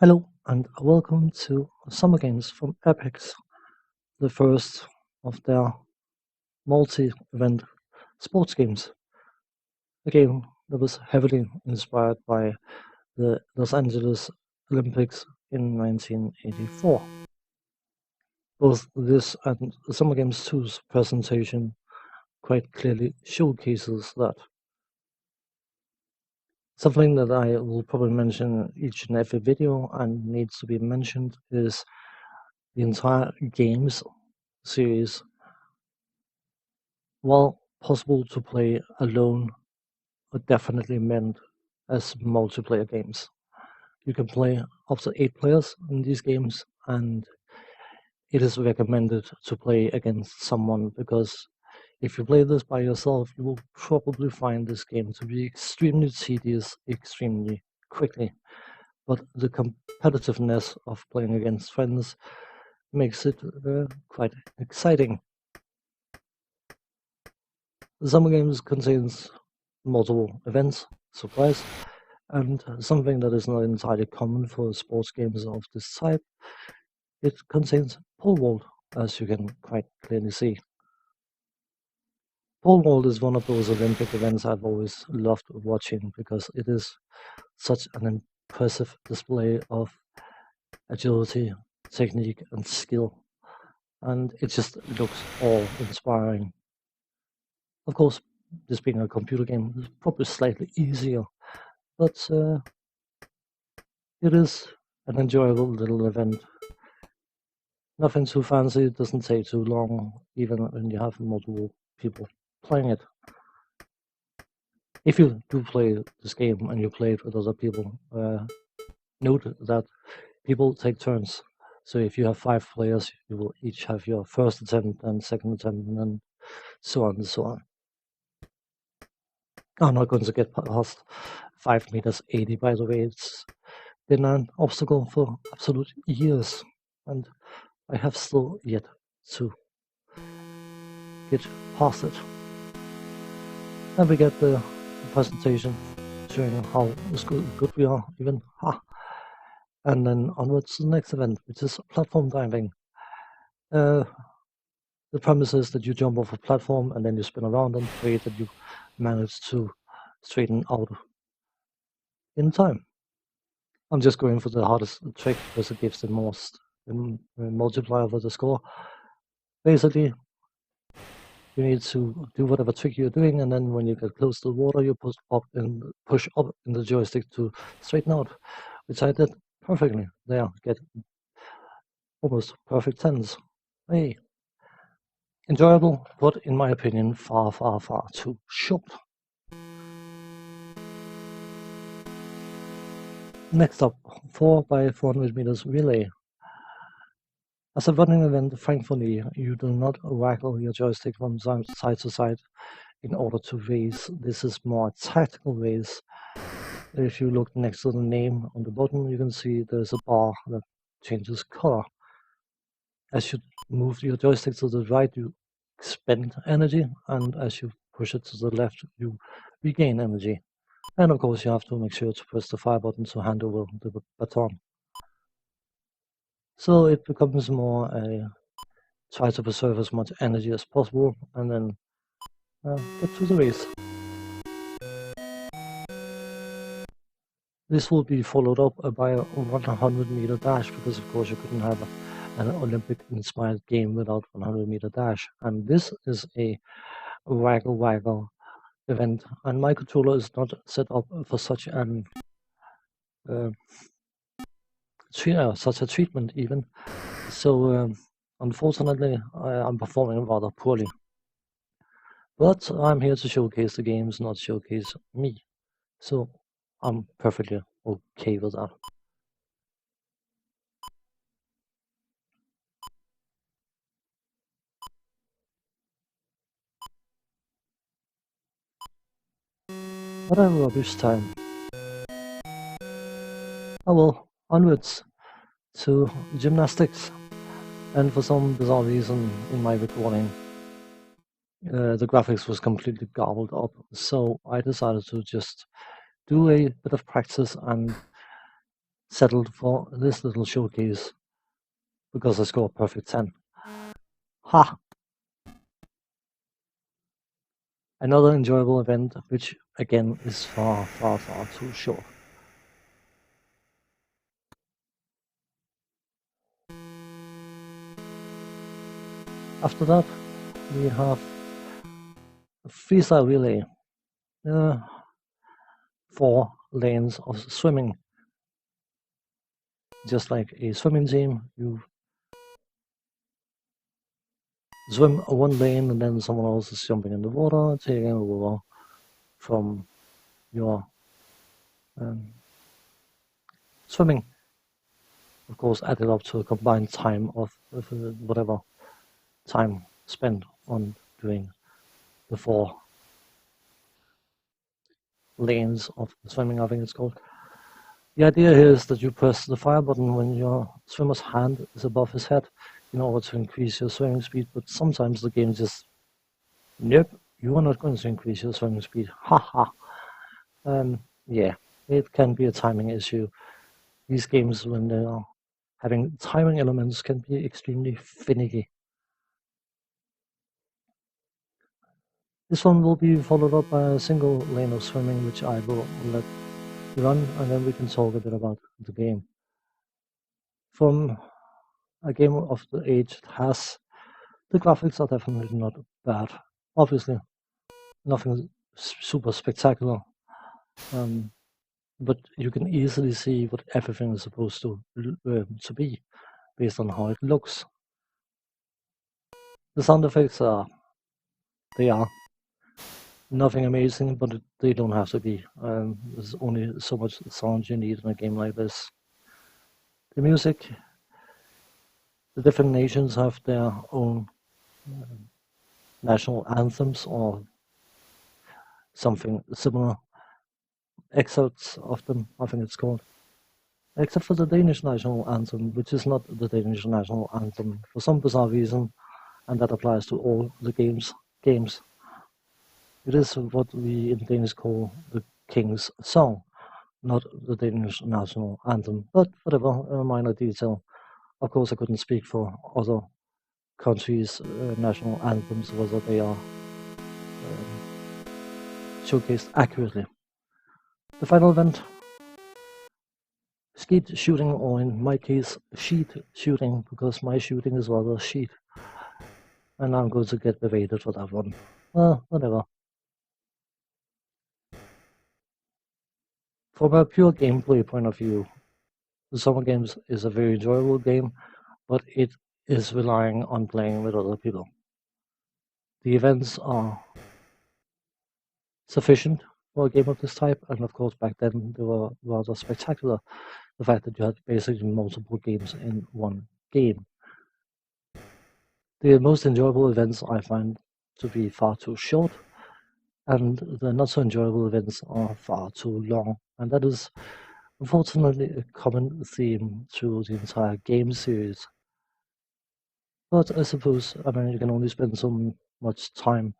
Hello and welcome to Summer Games from Epyx, the first of their multi-event sports games. A game that was heavily inspired by the Los Angeles Olympics in 1984. Both this and the Summer Games 2's presentation quite clearly showcases that. Something that I will probably mention each and every video and needs to be mentioned is the entire games series. While possible to play alone, are definitely meant as multiplayer games. You can play up to 8 players in these games, and it is recommended to play against someone because if you play this by yourself, you will probably find this game to be extremely tedious extremely quickly. But the competitiveness of playing against friends makes it quite exciting. The Summer Games contains multiple events, surprise, and something that is not entirely common for sports games of this type. It contains pole vault, as you can quite clearly see. Pole vault is one of those Olympic events I've always loved watching because it is such an impressive display of agility, technique, and skill, and it just looks awe-inspiring. Of course, this being a computer game is probably slightly easier, but it is an enjoyable little event. Nothing too fancy, it doesn't take too long, even when you have multiple people playing it. If you do play this game and you play it with other people, note that people take turns. So if you have 5 players, you will each have your first attempt and second attempt, and then so on and so on. I'm not going to get past 5 meters 80, by the way. It's been an obstacle for absolute years, and I have still yet to get past it. And we get the presentation showing how good we are, even. And then onwards to the next event, which is platform diving. The premise is that you jump off a platform and then you spin around and pray that you manage to straighten out in time. I'm just going for the hardest trick because it gives the most multiplier for the score. Basically, you need to do whatever trick you're doing, and then when you get close to the water, you push up in the joystick to straighten out, which I did perfectly. There, get almost perfect tens. Hey, enjoyable, but in my opinion, far, far, far too short. Next up, 4 by 400 meters relay. As a running event, thankfully, you do not waggle your joystick from side to side in order to race. This is more a tactical race. If you look next to the name on the bottom, you can see there's a bar that changes color. As you move your joystick to the right, you expend energy, and as you push it to the left, you regain energy. And of course, you have to make sure to press the fire button to hand over the baton. So it becomes more a try to preserve as much energy as possible, and then get to the race. This will be followed up by a 100-meter dash because, of course, you couldn't have an Olympic-inspired game without 100-meter dash. And this is a waggle event, and my controller is not set up for such an such a treatment even. So unfortunately, I'm performing rather poorly. But I'm here to showcase the games, not showcase me. So I'm perfectly okay with that. What a rubbish time. Oh well, onwards to gymnastics. And for some bizarre reason in my recording, the graphics was completely gobbled up. So I decided to just do a bit of practice and settled for this little showcase because I scored perfect 10. Ha! Another enjoyable event, which again is far too short. After that, we have Frieza Relay. 4 lanes of swimming. Just like a swimming team, you swim one lane and then someone else is jumping in the water, taking over from your swimming. Of course, added up to a combined time of whatever time spent on doing the 4 lanes of swimming, I think it's called. The idea here is that you press the fire button when your swimmer's hand is above his head in order to increase your swimming speed, but sometimes the game just, nope, you are not going to increase your swimming speed, haha. Yeah, it can be a timing issue. These games, when they are having timing elements, can be extremely finicky. This one will be followed up by a single lane of swimming, which I will let run, and then we can talk a bit about the game. From a game of the age it has, the graphics are definitely not bad. Obviously, nothing super spectacular, but you can easily see what everything is supposed to be based on how it looks. The sound effects are nothing amazing, but they don't have to be. There's only so much sound you need in a game like this. The music, the different nations have their own national anthems or something similar. Excerpts of them, I think it's called. Except for the Danish national anthem, which is not the Danish national anthem for some bizarre reason, and that applies to all the games. It is what we in Danish call the King's Song, not the Danish national anthem, but whatever, a minor detail. Of course, I couldn't speak for other countries' national anthems, whether they are showcased accurately. The final event, skeet shooting, or in my case, sheet shooting, because my shooting is rather sheet. And I'm going to get berated for that one. Well, whatever. From a pure gameplay point of view, the Summer Games is a very enjoyable game, but it is relying on playing with other people. The events are sufficient for a game of this type, and of course back then they were rather spectacular. The fact that you had basically multiple games in one game. The most enjoyable events I find to be far too short, and the not so enjoyable events are far too long, and that is unfortunately a common theme through the entire game series. But I suppose, I mean, you can only spend so much time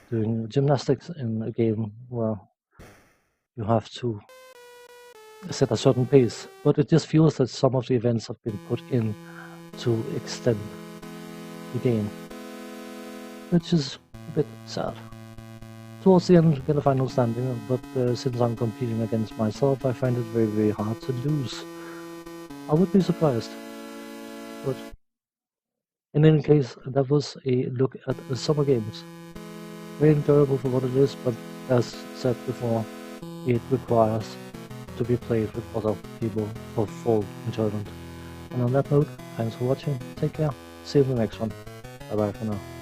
doing gymnastics in a game where you have to set a certain pace, but it just feels that some of the events have been put in to extend the game, which is a bit sad. Towards the end, we get a final standing, but since I'm competing against myself, I find it very hard to lose. I would be surprised, but in any case, that was a look at the Summer Games. Very enjoyable for what it is, but as said before, it requires to be played with other people for full enjoyment. And on that note, thanks for watching, take care, see you in the next one, bye bye for now.